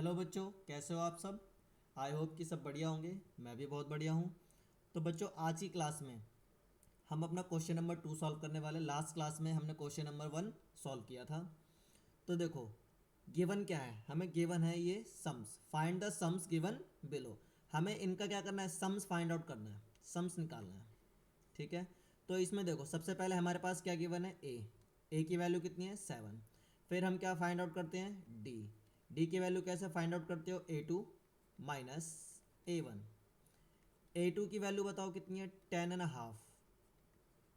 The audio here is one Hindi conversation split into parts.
हेलो बच्चों, कैसे हो आप सब। आई होप कि सब बढ़िया होंगे। मैं भी बहुत बढ़िया हूँ। तो बच्चों, आज की क्लास में हम अपना क्वेश्चन नंबर 2 सॉल्व करने वाले। लास्ट क्लास में हमने क्वेश्चन नंबर 1 सॉल्व किया था। तो देखो, गिवन क्या है, हमें गिवन है ये sums. Find the sums given below. हमें इनका क्या करना है, सम्स फाइंड आउट करना है, सम्स निकालना है। ठीक है। तो इसमें देखो, सबसे पहले हमारे पास क्या गिवन है, ए की वैल्यू कितनी है, 7। फिर हम क्या फाइंड आउट करते हैं, डी की वैल्यू कैसे फाइंड आउट करते हो, minus A one. A two की वैल्यू बताओ कितनी है, 10.5।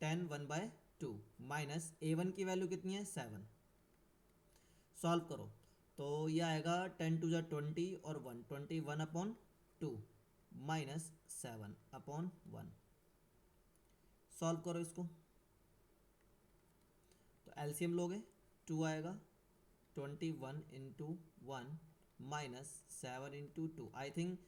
10 1/2 माइनस ए वन की वैल्यू कितनी है, 7। सॉल्व करो तो ये आएगा 10 2 जा 20 और 1 21/2 माइनस 7/1। सॉल्व करो इसको तो एलसीएम लोगे, 2 आएगा। 21 × 1 माइनस 7 × 2। आई थिंक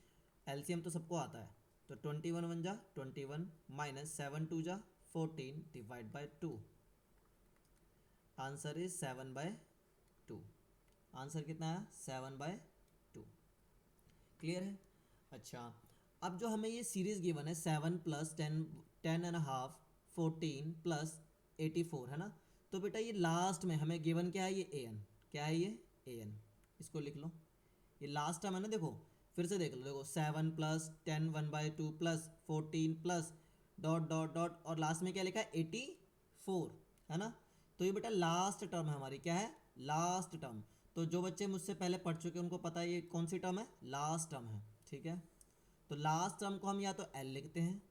एलसीएम तो सबको आता है। तो 21 1 जा 21 माइनस 7 2 जा 14 divide by 2। Answer is 7/2। Answer कितना है, 7/2। क्लियर है। अच्छा, अब जो हमें ये सीरीज गिवन है 7 प्लस 10 14 प्लस 84 है ना। तो बेटा ये लास्ट में हमें गिवन क्या है, ये ए एन। क्या है ये, ए एन। इसको लिख लो, ये लास्ट टाइम है ना। देखो फिर से देख लो, देखो 7 plus 10 1/2 plus 14 plus dot dot dot और लास्ट में क्या लिखा है, 84 है ना। तो ये बेटा लास्ट टर्म है हमारी, क्या है, लास्ट टर्म। तो जो बच्चे मुझसे पहले पढ़ चुके हैं उनको पता है ये कौन सी टर्म है, लास्ट टर्म है। ठीक है। तो लास्ट टर्म को हम या तो एल लिखते हैं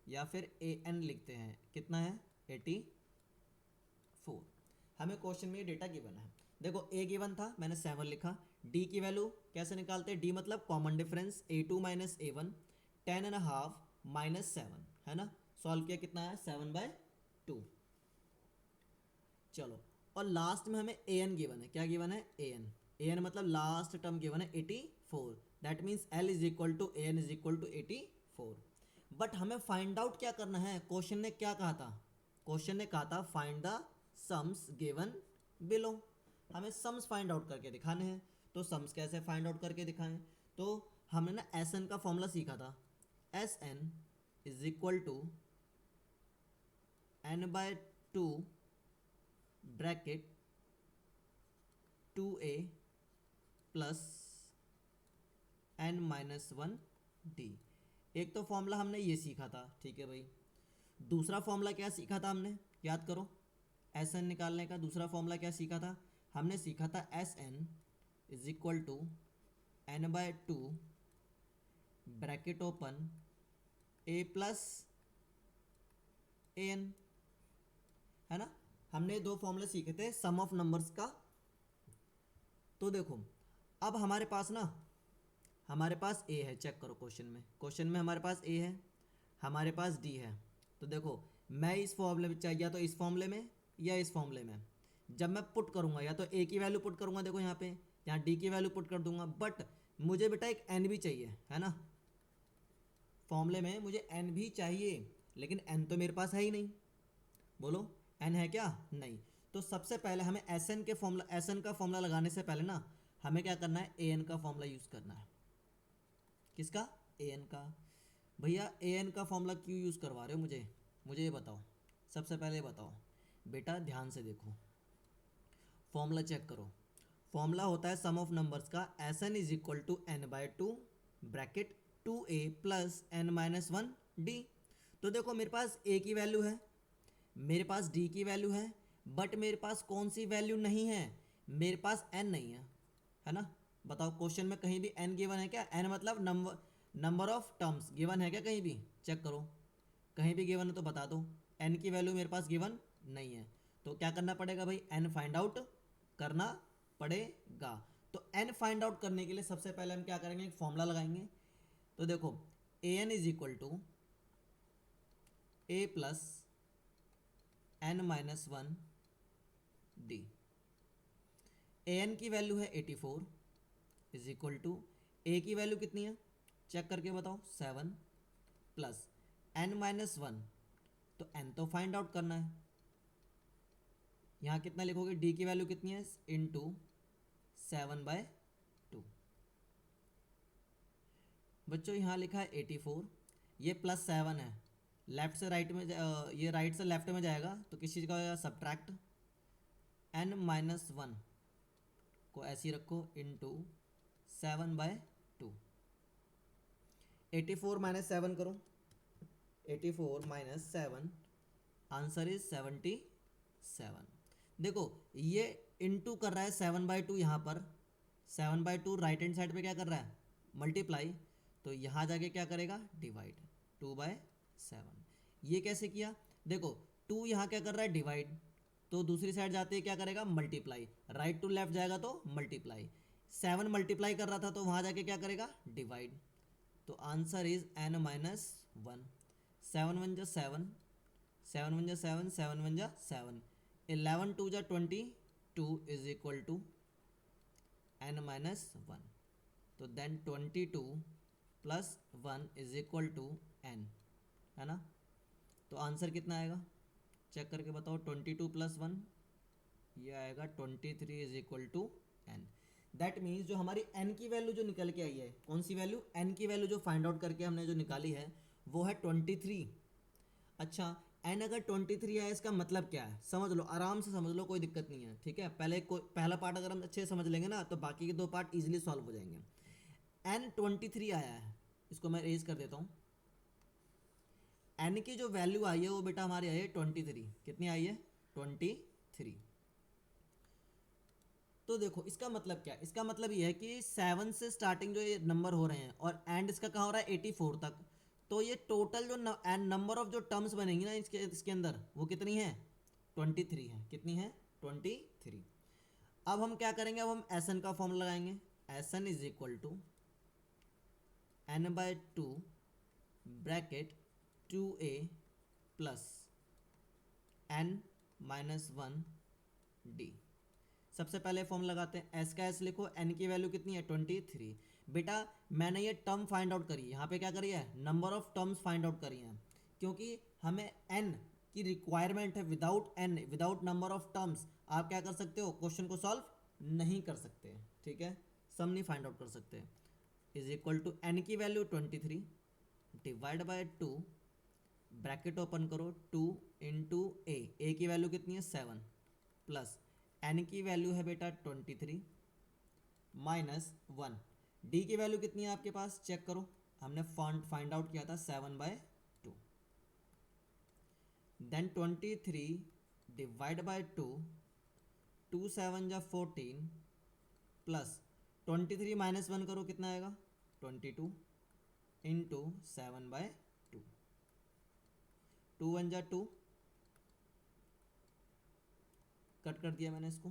या फिर ए एन लिखते हैं। कितना है, 84। हमें क्वेश्चन में ये डेटा गिवन है। देखो ए गिवन था, मैंने 7 लिखा। डी की वैल्यू कैसे निकालते हैं, डी मतलब common difference, A2 minus A1. 10.5 minus 7 है ना। सॉल्व किया, कितना है, 7/2। चलो, और लास्ट में हमें ए एन गिवन है। क्या गिवन है, ए एन। ए एन मतलब लास्ट टर्म गिवन है 84। That means L is equal to A N is equal to 84। But हमें फाइंड आउट क्या करना है, क्वेश्चन ने क्या कहा था, क्वेश्चन ने कहा था find the sums given below. हमें सम्स फाइंड आउट करके दिखाने हैं। तो सम्स कैसे फाइंड आउट करके दिखाएं, तो हमने ना एस एन का फॉर्मूला सीखा था। S N is equal to n/2 bracket 2a plus n-1 d। एक तो फॉर्मूला हमने ये सीखा था, ठीक है भाई। दूसरा फॉर्मूला क्या सीखा था हमने, याद करो। एस एन निकालने का दूसरा फॉर्मूला क्या सीखा था, हमने सीखा था S N is equal to n/2 bracket open a plus A N, है ना। हमने दो फॉर्मूले सीखे थे सम ऑफ नंबर्स का। तो देखो, अब हमारे पास ना, हमारे पास ए है, चेक करो क्वेश्चन में, क्वेश्चन में हमारे पास ए है, हमारे पास डी है। तो देखो, मैं इस फॉर्मूले में चाहिए, या तो इस फॉर्मूले में या इस फॉर्मूले में। जब मैं पुट करूँगा, या तो ए की वैल्यू पुट करूँगा, देखो यहाँ पे, यहाँ डी की वैल्यू पुट कर दूंगा। बट मुझे बेटा एक एन भी चाहिए, है ना। फॉर्मूले में मुझे एन भी चाहिए, लेकिन एन तो मेरे पास है ही नहीं। बोलो, एन है क्या, नहीं। तो सबसे पहले हमें एस एन के फॉर्मूला, एस एन का फॉर्मूला लगाने से पहले ना हमें क्या करना है, ए एन का फॉर्मूला यूज़ करना है। किसका, ए एन का। भैया ए एन का फॉर्मूला क्यों यूज़ करवा रहे हो मुझे, मुझे ये बताओ। सबसे पहले ये बताओ बेटा, ध्यान से देखो, फॉर्मूला चेक करो। फॉर्मूला होता है सम ऑफ नंबर्स का, S N is equal to n/2 bracket 2a plus n-1 D. तो देखो मेरे पास ए की वैल्यू है, मेरे पास डी की वैल्यू है, बट मेरे पास कौन सी वैल्यू नहीं है, मेरे पास एन नहीं है ना। बताओ क्वेश्चन में कहीं भी एन गिवन है क्या, एन मतलब नंबर ऑफ टर्म्स गिवन है क्या, कहीं भी चेक करो, कहीं भी गिवन है तो बता दो। एन की वैल्यू मेरे पास गिवन नहीं है, तो क्या करना पड़ेगा भाई, एन फाइंड आउट करना पड़ेगा। तो एन फाइंड आउट करने के लिए सबसे पहले हम क्या करेंगे, एक फॉर्मूला लगाएंगे। तो देखो, A N is equal to A plus n-1 D. A N की वैल्यू है 84 इज इक्वल टू ए की वैल्यू कितनी है, चेक करके बताओ, 7 प्लस n-1। तो n तो फाइंड आउट करना है। यहाँ कितना लिखोगे, डी की वैल्यू कितनी है, इंटू 7/2 2। बच्चों यहाँ लिखा है 84, ये +7 है, लेफ्ट से राइट में ये राइट से लेफ्ट में जाएगा तो किस चीज़ का होगा, सब्ट्रैक्ट n-1 को ऐसे ही रखो इंटू 7/2। 84 - 7 करो, 84 - 7, आंसर इज 77। देखो ये इंटू कर रहा है 7/2, यहाँ पर 7/2 राइट हैंड साइड पे क्या कर रहा है, मल्टीप्लाई, तो यहाँ जाके क्या करेगा, डिवाइड, 2/7। ये कैसे किया, देखो 2 यहाँ क्या कर रहा है, डिवाइड, तो दूसरी साइड जाते ही क्या करेगा, मल्टीप्लाई, राइट टू लेफ्ट जाएगा तो मल्टीप्लाई, 7 मल्टीप्लाई कर रहा था तो वहाँ जाके क्या करेगा, डिवाइड, तो आंसर इज n-1। 7 1 जा 7, 7 1 जा 7, 7 1 जा 7, 11 2 जा 22 इज इक्वल टू n-1, तो then 22 + 1 is equal to n, है ना। तो आंसर कितना आएगा, चेक करके बताओ, 22 + 1, ये आएगा 23 is equal to n। That means जो हमारी n की वैल्यू जो निकल के आई है, कौन सी वैल्यू, n की वैल्यू जो फाइंड आउट करके हमने जो निकाली है वो है 23। अच्छा n अगर 23 है इसका मतलब क्या है, समझ लो, आराम से समझ लो, कोई दिक्कत नहीं है, ठीक है। पहला पार्ट अगर हम अच्छे से समझ लेंगे ना तो बाकी के 2 पार्ट इजीली सॉल्व हो जाएंगे। n 23 आया है, इसको मैं रेज कर देता हूँ। n की जो वैल्यू आई है वो बेटा हमारी आई है 23, कितनी आई है, 23। तो देखो इसका मतलब क्या है, इसका मतलब ये है कि 7 से स्टार्टिंग जो ये नंबर हो रहे हैं और एंड इसका कहाँ हो रहा है, 84 तक, तो ये टोटल जो नंबर ऑफ जो टर्म्स बनेंगी ना इसके अंदर वो कितनी है, 23 है, कितनी है, 23। अब हम क्या करेंगे, अब हम Sn का फॉर्मूला लगाएंगे, Sn is equal to n/2 bracket 2a plus n-1d। सबसे पहले फॉर्म लगाते हैं, s का s लिखो, n की वैल्यू कितनी है, 23। बेटा मैंने ये टर्म फाइंड आउट करी है, यहाँ पे क्या करी है, number of terms find out करी हैं, क्योंकि हमें n की रिक्वायरमेंट है, without n, without number of terms आप क्या कर सकते हो, क्वेश्चन को सॉल्व नहीं कर सकते, ठीक है, सम नहीं फाइंड आउट कर सकते। इज इक्वल टू n की value 23 divide by 2, bracket open करो, 2 इंटू a की वैल्यू कितनी है, 7, प्लस n की वैल्यू है बेटा 23 -1, d की वैल्यू कितनी है आपके पास, चेक करो, हमने फाइंड आउट किया था 7/2, देन 23 डिवाइड बाय 2, 2 7 जा 14 प्लस 23 -1 करो, कितना आएगा, 22 इंटू 7/2, 2 1 जा 2, कट कर दिया मैंने इसको,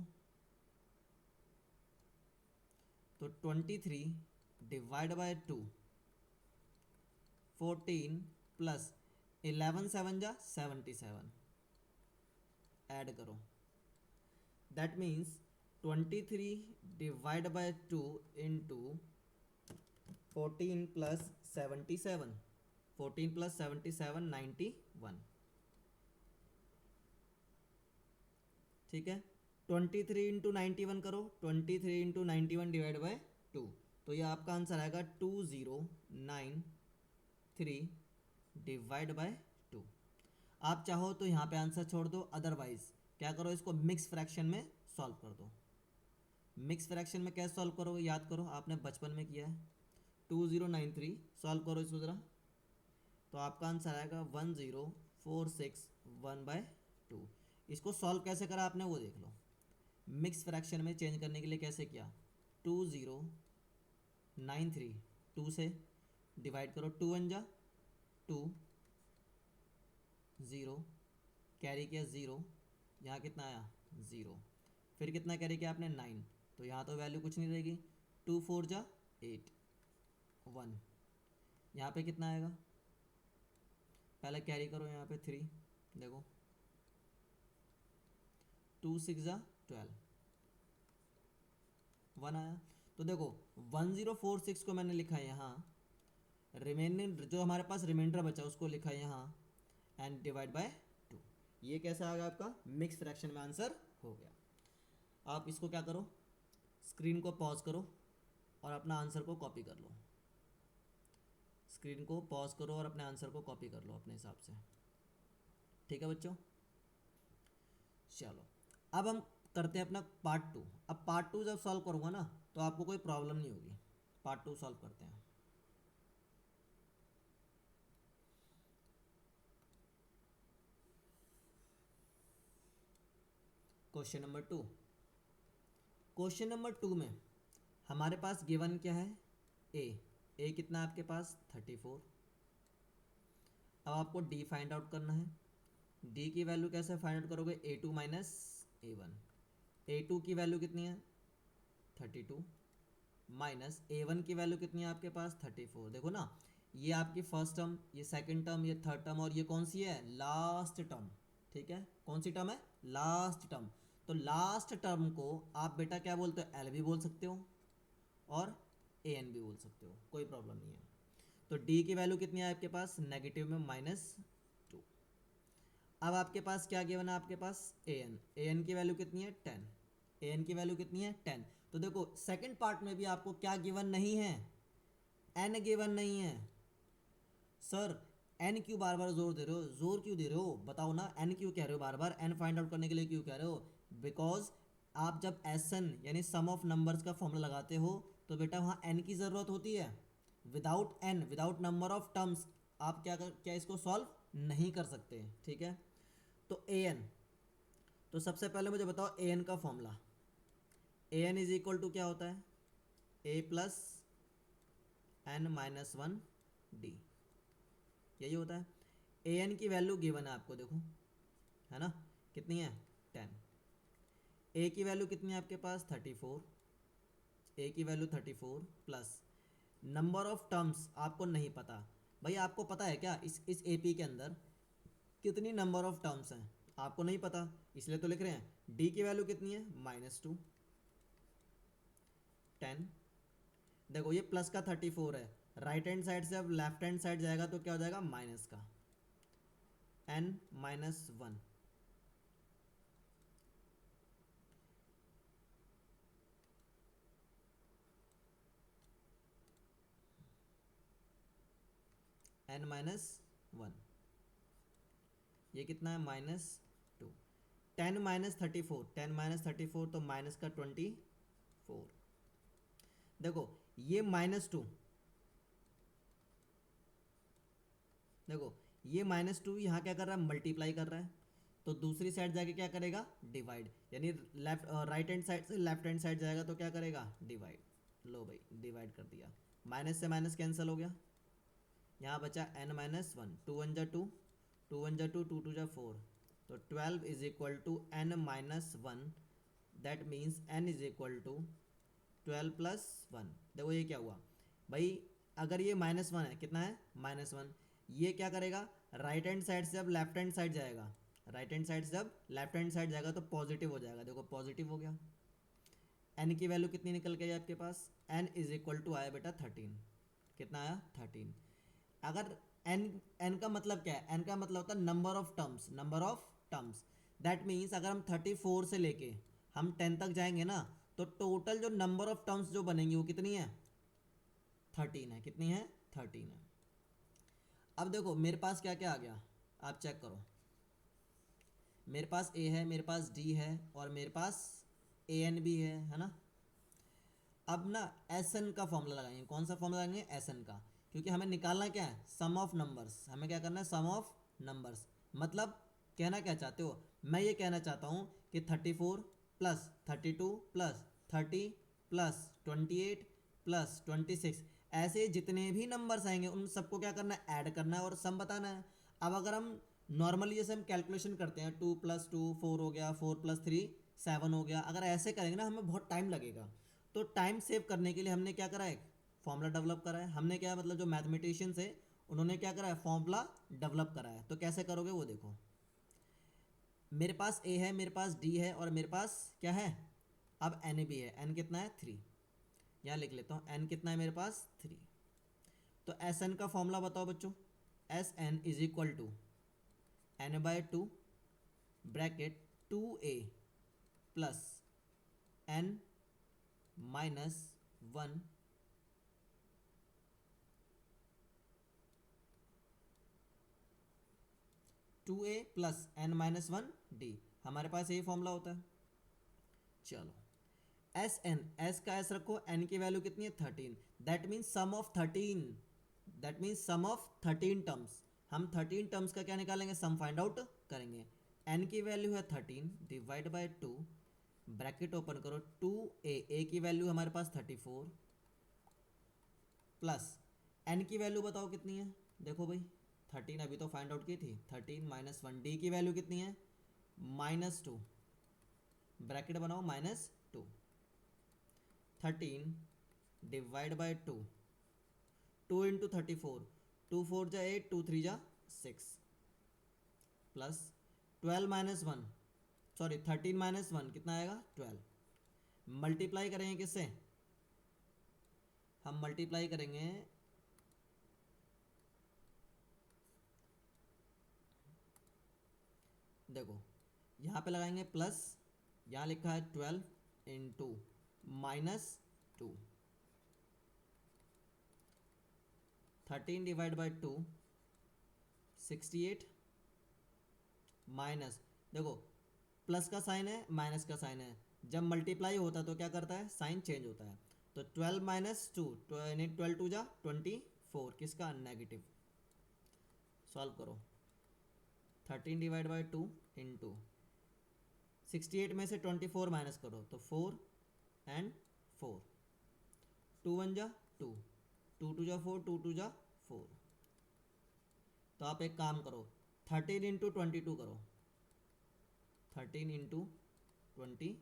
तो 23 डिवाइड बाय 2, 14 प्लस 11 7 जा 77, ऐड करो, that means 23 divide by 2 into 14 plus 77, 14 plus 77 91, ठीक है। 23 इंटू 91 करो, 23 इंटू 91 डिवाइड बाय 2, तो ये आपका आंसर आएगा 2093 डिवाइड बाय 2। आप चाहो तो यहाँ पे आंसर छोड़ दो, अदरवाइज क्या करो, इसको मिक्स फ्रैक्शन में सॉल्व कर दो। मिक्स फ्रैक्शन में कैसे सॉल्व करोगे, याद करो, आपने बचपन में किया है। 2093 सॉल्व करो इसको ज़रा, तो आपका आंसर आएगा 10461/2। इसको सॉल्व कैसे करा आपने वो देख लो, मिक्स फ्रैक्शन में चेंज करने के लिए कैसे किया, 2093 2 से डिवाइड करो, 2 1 जा 2, 0 कैरी किया 0, यहाँ कितना आया 0, फिर कितना कैरी किया आपने 9, तो यहाँ तो वैल्यू कुछ नहीं रहेगी, 2 4 जा 8, 1, यहाँ पे कितना आएगा, पहले कैरी करो यहाँ पे 3, देखो 2 6 जा 12, 1 आया। तो देखो 1046 को मैंने लिखा है यहाँ, रिमेनिंग जो हमारे पास रिमाइंडर बचा उसको लिखा है यहाँ, एंड डिवाइड बाय 2। ये कैसा आ गया आपका, मिक्स फ्रैक्शन में आंसर हो गया। आप इसको क्या करो, स्क्रीन को पॉज करो, और अपना आंसर को कॉपी कर लो। स्क्रीन को पॉज करो और अपने आंसर को कॉपी कर लो अपने हिसाब से। ठीक है बच्चों, चलो अब हम करते हैं अपना पार्ट 2। अब पार्ट 2 जब सॉल्व करूँगा ना तो आपको कोई प्रॉब्लम नहीं होगी। पार्ट 2 सॉल्व करते हैं। Question number 2। क्वेश्चन नंबर 2 में हमारे पास गिवन क्या है, ए कितना है आपके पास 34। अब आपको डी फाइंड आउट करना है। डी की वैल्यू कैसे फाइंड आउट करोगे, A2 माइनस A1। A2 की वैल्यू कितनी है 32 माइनस A1 की वैल्यू कितनी है आपके पास 34। देखो ना, ये आपकी फर्स्ट टर्म, ये सेकंड टर्म, ये थर्ड टर्म, और ये कौन सी है लास्ट टर्म। ठीक है, कौन सी टर्म है लास्ट टर्म। तो लास्ट टर्म को आप बेटा क्या बोलते हो, एल भी बोल सकते हो और एन भी बोल सकते हो, कोई प्रॉब्लम नहीं है। तो डी की वैल्यू कितनी है आपके पास नेगेटिव में -2। अब आपके पास क्या गिवन है, आपके पास एन की वैल्यू कितनी है 10। एन की वैल्यू कितनी है 10। तो देखो सेकंड पार्ट में भी आपको क्या गिवन नहीं है, एन गिवन नहीं है। सर एन क्यों बार बार जोर दे रहे हो, जोर क्यों दे रहे हो बताओ ना, एन क्यों कह रहे हो बार बार, एन फाइंड आउट करने के लिए क्यों कह रहे हो। बिकॉज आप जब एस एन यानी सम ऑफ नंबर्स का फॉर्मूला लगाते हो तो बेटा वहाँ एन की ज़रूरत होती है। Without an, without number of terms आप क्या इसको सॉल्व नहीं कर सकते। ठीक है, तो ए एन, तो सबसे पहले मुझे बताओ ए एन का formula. A N is equal to क्या होता है, A plus N minus one D, यही होता है। ए एन की वैल्यू गिवन है आपको, देखो है ना, कितनी है 10। ए की वैल्यू कितनी है आपके पास 34। ए की value 34 plus number of terms आपको नहीं पता। भाई आपको पता है क्या इस एपी के अंदर कितनी नंबर ऑफ टर्म्स हैं, आपको नहीं पता, इसलिए तो लिख रहे हैं। डी की वैल्यू कितनी है -2 10। देखो ये प्लस का 34 है, राइट हैंड साइड से अब लेफ्ट हैंड साइड जाएगा तो क्या हो जाएगा माइनस का n-1। n-1 ये कितना है -2। 10 माइनस 34, 10 माइनस 34 तो माइनस का 24। देखो ये -2, देखो ये -2 यहाँ क्या कर रहा है मल्टीप्लाई कर रहा है, तो दूसरी साइड जाके क्या करेगा डिवाइड, यानी लेफ्ट राइट हैंड साइड से लेफ्ट हैंड साइड जाएगा तो क्या करेगा डिवाइड। लो भाई डिवाइड कर दिया, माइनस से माइनस कैंसिल हो गया, यहाँ बचा n-1। 2 1 जा 2, 2 1 जा 2, 2 2 जा 4, तो 12 is equal to n-1। That means n is equal to 12 plus 1। देखो ये क्या हुआ भाई, अगर ये -1 है, कितना है -1, ये क्या करेगा राइट हैंड साइड से जब लेफ्ट हैंड साइड जाएगा, राइट हैंड साइड से जब लेफ्ट हैंड साइड जाएगा तो पॉजिटिव हो जाएगा। देखो पॉजिटिव हो गया। n की वैल्यू कितनी निकल गई आपके पास, n इज इक्वल टू आया बेटा 13। कितना आया 13। अगर n का मतलब क्या है, n का मतलब होता है number of terms, number of terms. That means अगर हम 34 से लेके हम 10 तक जाएंगे ना तो टोटल जो नंबर ऑफ टर्म्स जो बनेंगी वो कितनी है 13 है। कितनी है 13 है। अब देखो मेरे पास क्या क्या आ गया, आप चेक करो। मेरे पास a है, मेरे पास d है और मेरे पास an भी है ना। अब ना एन का फॉर्मूला लगाएंगे। कौन सा फॉर्मूला लगाएंगे एन का, क्योंकि हमें निकालना क्या है सम ऑफ नंबर्स। हमें क्या करना है सम ऑफ नंबर्स। मतलब कहना क्या चाहते हो, मैं ये कहना चाहता हूँ कि 34 प्लस 32 प्लस 30 प्लस 28 प्लस 26, ऐसे जितने भी नंबर्स आएंगे उन सबको क्या करना है ऐड करना है और सम बताना है। अब अगर हम नॉर्मली जैसे हम कैलकुलेशन करते हैं 2 + 2 4 हो गया, 4 + 3 7 हो गया, अगर ऐसे करेंगे ना हमें बहुत टाइम लगेगा। तो टाइम सेव करने के लिए हमने क्या करा है फॉर्मूला डेवलप करा है। हमने क्या मतलब जो मैथमेटिशियंस है उन्होंने क्या करा है फॉर्मूला डेवलप करा है। तो कैसे करोगे वो देखो, मेरे पास ए है, मेरे पास डी है और मेरे पास क्या है अब एन भी है। एन कितना है 3, यहाँ लिख लेता हूँ एन कितना है मेरे पास 3। तो एस एन का फॉर्मूला बताओ बच्चों, S N is equal to n/2 bracket 2a plus n -1 2a plus n minus 1d, हमारे पास यही फॉर्मूला होता है। चलो एस एन, एस का एस रखो, एन की वैल्यू कितनी है 13, that means sum of 13, that means sum of 13 terms. हम 13 टर्म्स का क्या निकालेंगे, सम फाइंड आउट करेंगे। एन की वैल्यू है 13 डिवाइड बाय 2, ब्रैकेट ओपन करो, 2a, ए की वैल्यू हमारे पास 34 प्लस एन की वैल्यू बताओ कितनी है, देखो भाई 13 अभी तो फाइंड आउट की थी, 13 माइनस 1, डी की वैल्यू कितनी है -2, ब्रैकेट बनाओ -2, 13 डिवाइड बाय 2, 2 इंटू 34, 2 4 जा 8, 2 3 जा 6 प्लस 12 माइनस 1, सॉरी 13 माइनस 1 कितना आएगा 12, मल्टीप्लाई करेंगे किससे, हम मल्टीप्लाई करेंगे देखो यहाँ पे लगाएंगे प्लस, यहाँ लिखा है 12 इंटू -2, 13 डिवाइड बाई 2 68 माइनस, देखो प्लस का साइन है माइनस का साइन है, जब मल्टीप्लाई होता है तो क्या करता है साइन चेंज होता है, तो 12 माइनस 2, 12 2 जा 24, किसका नेगेटिव, सॉल्व करो 13 डिवाइड बाई 2 इंटू 68 में से 24 माइनस करो तो 4 एंड 4, 2 1 जा 2, 2 2 जा 4, 2 2 जा 4, तो आप एक काम करो 13 इंटू 22 करो, 13 इंटू 22,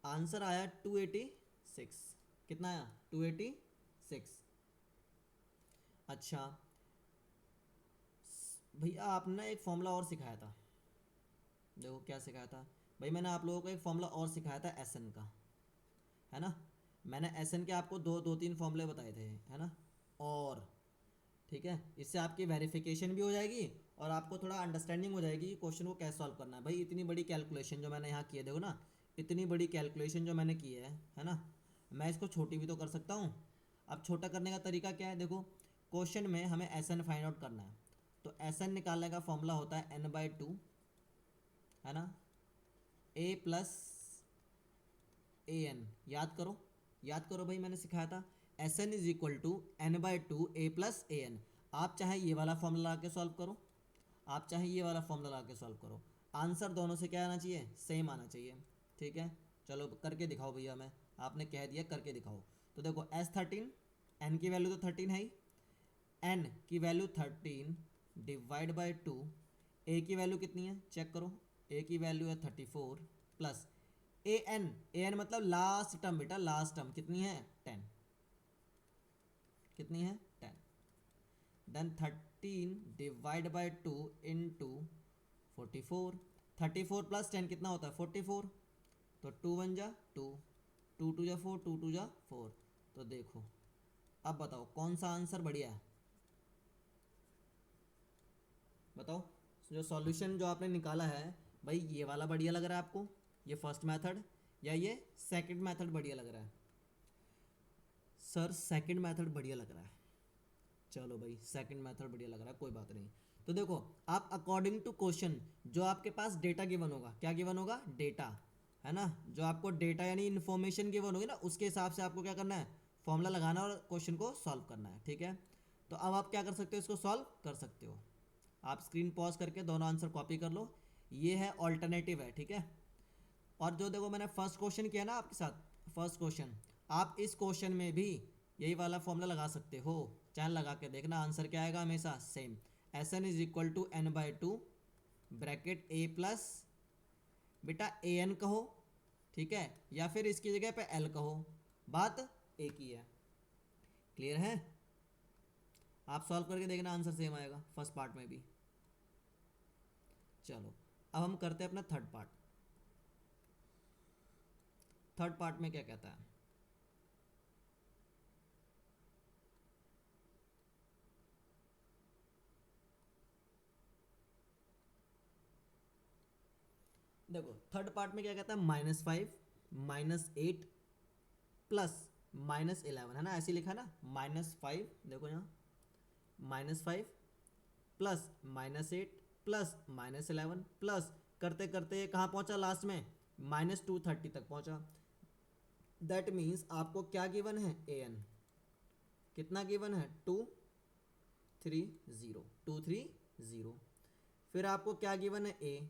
आंसर आया 286, कितना आया 286। अच्छा भैया आपने ना एक फॉर्मूला और सिखाया था, देखो क्या सिखाया था भाई, मैंने आप लोगों को एक फॉर्मूला और सिखाया था एस एन का, है ना, मैंने एस एन के आपको दो तीन फॉर्मूले बताए थे, है ना, और ठीक है, इससे आपकी वेरिफिकेशन भी हो जाएगी और आपको थोड़ा अंडरस्टैंडिंग हो जाएगी कि क्वेश्चन को कैसे सॉल्व करना है। भाई इतनी बड़ी कैलकुलेशन जो मैंने यहाँ की है, देखो ना इतनी बड़ी कैलकुलेशन जो मैंने की है ना, मैं इसको छोटी भी तो कर सकता हूँ। अब छोटा करने का तरीका क्या है, देखो क्वेश्चन में हमें एस एन फाइंड आउट करना है, तो एस एन निकालने का फॉर्मूला होता है n/2, है ना, a प्लस ए एन, याद करो भाई मैंने सिखाया था S N is equal to n/2 a plus A N. आप चाहे ये वाला फॉर्मूला ला के सॉल्व करो, आप चाहे ये वाला फॉर्मूला ला के सॉल्व करो, आंसर दोनों से क्या आना चाहिए, सेम आना चाहिए। ठीक है, चलो करके दिखाओ भैया, मैं आपने कह दिया करके दिखाओ। तो देखो S13, n की वैल्यू तो 13 है ही, n की वैल्यू 13 डिवाइड बाई 2, a की वैल्यू कितनी है चेक करो, a की वैल्यू है 34 प्लस an मतलब लास्ट टर्म बेटा, लास्ट टर्म कितनी है 10, कितनी है 10, then 13 divide by 2 into 44, 34 plus 10 कितना होता है 44, तो 2 1 जा 2, 2 2 जा 4, 2 2 जा 4, तो देखो अब बताओ कौन सा आंसर बढ़िया है, बताओ जो सॉल्यूशन जो आपने निकाला है भाई, ये वाला बढ़िया लग रहा है आपको, ये फर्स्ट मेथड या ये सेकंड मेथड बढ़िया लग रहा है, सर सेकंड मेथड बढ़िया लग रहा है, चलो भाई सेकंड मेथड बढ़िया लग रहा है, कोई बात नहीं। तो देखो आप अकॉर्डिंग टू क्वेश्चन जो आपके पास डेटा गिवन होगा, क्या गिवन होगा डेटा, है ना, जो आपको डेटा यानी इन्फॉर्मेशन गिवन होगी ना, उसके हिसाब से आपको क्या करना है फॉर्मूला लगाना और क्वेश्चन को सॉल्व करना है। ठीक है, तो अब आप क्या कर सकते हो, इसको सॉल्व कर सकते हो, आप स्क्रीन पॉज करके दोनों आंसर कॉपी कर लो, ये है ऑल्टरनेटिव है। ठीक है, और जो देखो मैंने फर्स्ट क्वेश्चन किया ना आपके साथ, फर्स्ट क्वेश्चन, आप इस क्वेश्चन में भी यही वाला फॉर्मूला लगा सकते हो, चाहे लगा के देखना, आंसर क्या आएगा हमेशा same, S N is equal to n/2 bracket a plus बेटा ए एन कहो, ठीक है, या फिर इसकी जगह पे l कहो, बात एक ही है। क्लियर है, आप सॉल्व करके देखना आंसर सेम आएगा फर्स्ट पार्ट में भी। चलो अब हम करते हैं अपना थर्ड पार्ट, थर्ड पार्ट में क्या कहता है, देखो थर्ड पार्ट में क्या कहता है -5 -8 प्लस -11 है ना, ऐसे लिखा ना, -5, देखो यहाँ -5 प्लस -8 प्लस -11 प्लस करते करते ये कहाँ पहुँचा लास्ट में, -230 तक पहुँचा। दैट मीन्स आपको क्या गिवन है, an कितना गिवन है, 230। फिर आपको क्या गिवन है, a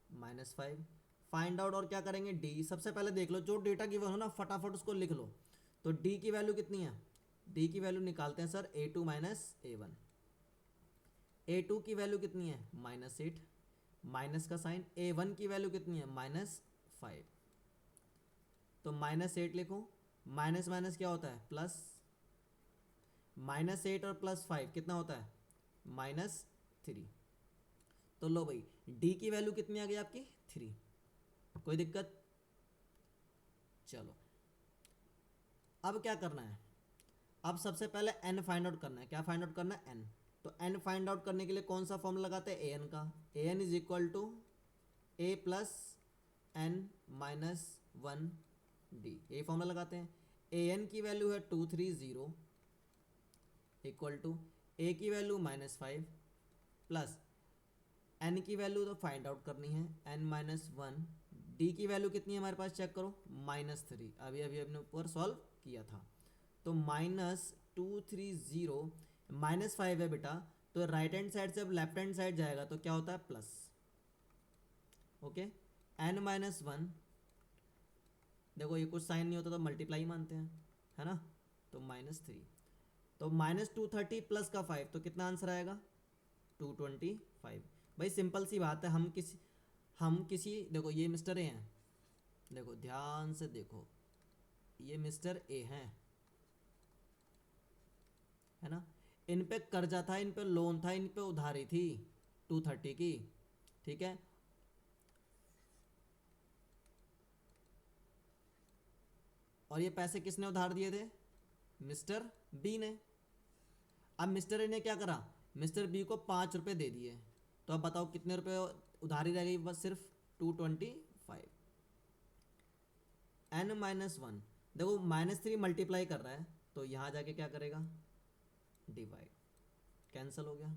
-5। फाइंड आउट और क्या करेंगे, d। सबसे पहले देख लो जो डेटा गिवन हो ना फटाफट उसको लिख लो। तो d की वैल्यू कितनी है, d की वैल्यू निकालते हैं सर, a2 -a1। a2 की वैल्यू कितनी है, -8, माइनस का साइन। a1 की वैल्यू कितनी है, -5। तो -8 लिखो, माइनस माइनस क्या होता है, प्लस। -8 और +5 कितना होता है, -3। तो लो भाई d की वैल्यू कितनी आ गई आपकी, 3। कोई दिक्कत, चलो अब क्या करना है, अब सबसे पहले n फाइंड आउट करना है। क्या फाइंड आउट करना है, n। तो n फाइंड आउट करने के लिए कौन सा फॉर्मूला लगाते हैं, an का। an is equal to a plus n minus 1 d, ये फॉर्मूला लगाते हैं। an की वैल्यू है 230 इक्वल टू a की वैल्यू -5 प्लस n की वैल्यू तो फाइंड आउट करनी है, n माइनस 1। d की वैल्यू कितनी है हमारे पास, चेक करो, -3। अभी अभी अपने ऊपर सॉल्व किया था। तो -230 -5 है बेटा, तो राइट हैंड साइड से अब लेफ्ट हैंड साइड जाएगा तो क्या होता है, प्लस। ओके, n माइनस 1, देखो ये कुछ साइन नहीं होता तो मल्टीप्लाई मानते हैं, है ना। तो -3, तो -230 प्लस का 5, तो कितना आंसर आएगा, 225। भाई सिंपल सी बात है, हम किसी देखो ये मिस्टर ए हैं, देखो ध्यान से देखो, ये मिस्टर ए हैं, है ना। इन पे कर्जा था, इन पे लोन था, इन पे उधारी थी 230 की, ठीक है। और ये पैसे किसने उधार दिए थे, मिस्टर बी ने। अब मिस्टर ए ने क्या करा, मिस्टर बी को 5 रुपये दे दिए, तो अब बताओ कितने रुपए उधारी रह गई, बस सिर्फ 225। n माइनस 1, देखो -3 मल्टीप्लाई कर रहा है, तो यहाँ जाके क्या करेगा, डिवाइड, कैंसल हो गया।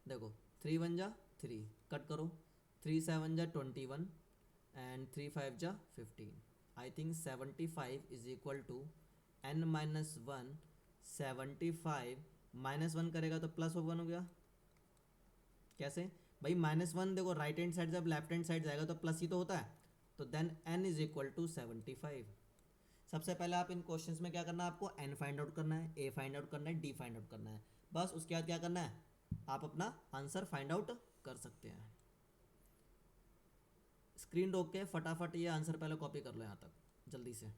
देखो 3 1 जा 3, कट करो, 3 7 जा 21 एंड 3 5 जा 15। I think 75 is equal to n minus 1। 75 -1 करेगा तो +1 हो गया। कैसे भाई, -1 देखो राइट हैंड साइड जब लेफ्ट हैंड साइड जाएगा तो प्लस ही तो होता है, तो then n is equal to 75। सबसे पहले आप इन क्वेश्चंस में क्या करना है, आपको n फाइंड आउट करना है, a फाइंड आउट करना है, d फाइंड आउट करना है, बस। उसके बाद क्या करना है, आप अपना आंसर फाइंड आउट कर सकते हैं। स्क्रीन रोक के फटाफट ये आंसर पहले कॉपी कर लो, यहाँ तक जल्दी से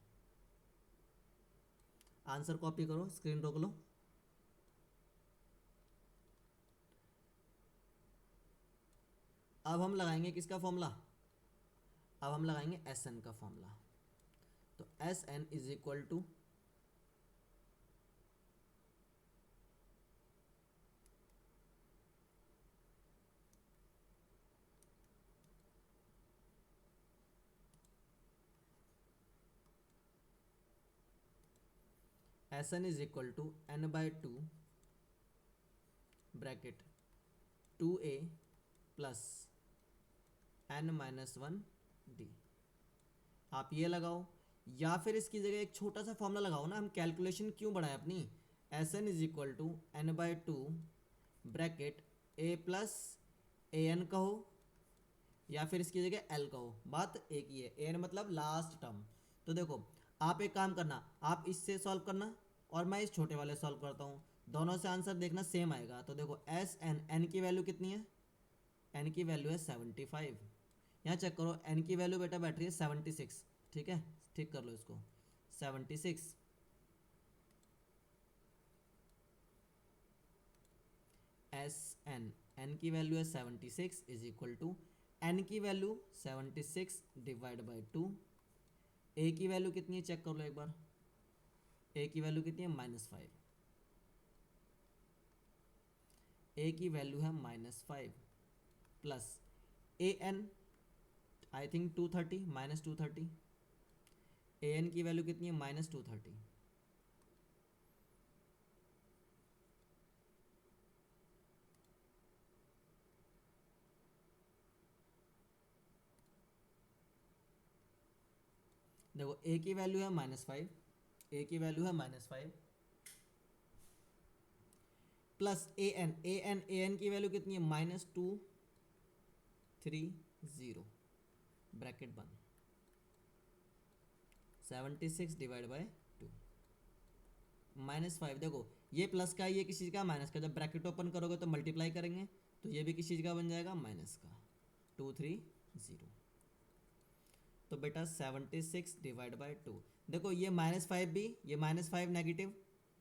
आंसर कॉपी करो, स्क्रीन रोक लो। अब हम लगाएंगे किसका फॉर्मूला, अब हम लगाएंगे एस एन का फॉर्मूला। तो S N is equal to S N is equal to n/2 bracket 2a plus n minus 1 d। आप ये लगाओ, या फिर इसकी जगह एक छोटा सा फॉर्मूला लगाओ ना, हम कैलकुलेशन क्यों बढ़ाएं अपनी। S N is equal to n/2 bracket a plus A N कहो, या फिर इसकी जगह एल कहो, बात एक ही है। एन मतलब लास्ट टर्म। तो देखो आप एक काम करना, आप इससे सॉल्व करना और मैं इस छोटे वाले सॉल्व करता हूँ, दोनों से आंसर देखना सेम आएगा। तो देखो एस एन, एन की वैल्यू कितनी है, एन की वैल्यू है 75। यहाँ चेक करो एन की वैल्यू बेटा बैठ रही है 76, ठीक है, ठीक कर लो इसको, 76। एस एन, एन की वैल्यू है 76 इज इक्वल टू एन की वैल्यू 76 डिवाइड बाई 2। ए की वैल्यू कितनी है चेक कर लो एक बार, ए की वैल्यू कितनी है -5, ए की वैल्यू है -5 plus A N, I think 230 -230। A N की वैल्यू कितनी है? -230। देखो ए की वैल्यू है -5, ए की वैल्यू है -5 प्लस ए एन की वैल्यू कितनी है? -230 ब्रैकेट बंद। 76 डिवाइड बाय 2 -5। देखो ये प्लस का ये किसी चीज़ का माइनस का, जब ब्रैकेट ओपन करोगे तो मल्टीप्लाई करेंगे तो ये भी किसी चीज़ का बन जाएगा माइनस का 230। तो बेटा 76 डिवाइड बाय 2। देखो ये -5 भी, ये -5 नेगेटिव,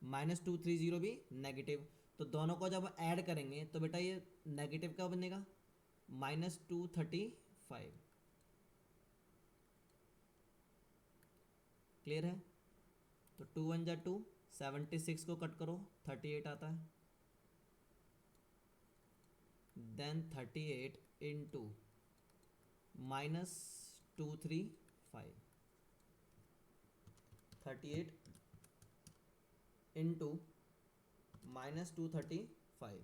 -230 भी नेगेटिव, तो दोनों को जब ऐड करेंगे तो बेटा ये नेगेटिव का बनेगा -235। क्लियर है? तो 2 1 जा 2, 76 को कट करो 38 आता है, then 38 into -235, 38 into -235,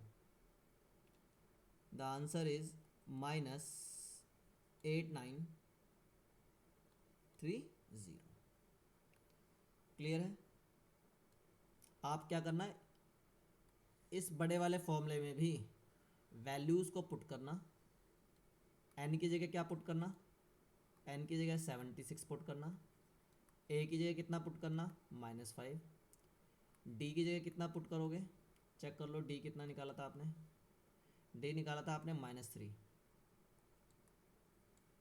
the answer is -8930। Clear है? आप क्या करना है, इस बड़े वाले फॉर्मूले में भी वैल्यूज़ को पुट करना। एन की जगह क्या पुट करना? एन की जगह 76 पुट करना। ए की जगह कितना पुट करना? -5। डी की जगह कितना पुट करोगे? चेक कर लो, डी कितना निकाला था आपने? डी निकाला था आपने -3।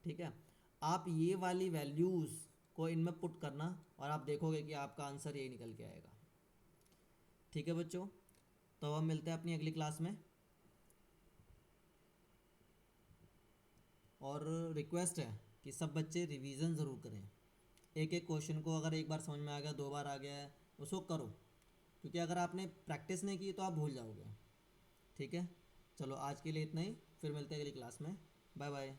ठीक है, आप ये वाली वैल्यूज़ को इनमें पुट करना और आप देखोगे कि आपका आंसर यही निकल के आएगा। ठीक है बच्चों, तो हम मिलते हैं अपनी अगली क्लास में। और रिक्वेस्ट है कि सब बच्चे रिवीजन ज़रूर करें। एक एक क्वेश्चन को अगर एक बार समझ में आ गया, 2 बार आ गया है, उसको करो, क्योंकि अगर आपने प्रैक्टिस नहीं की तो आप भूल जाओगे। ठीक है, चलो आज के लिए इतना ही, फिर मिलते हैं अगली क्लास में। Bye bye.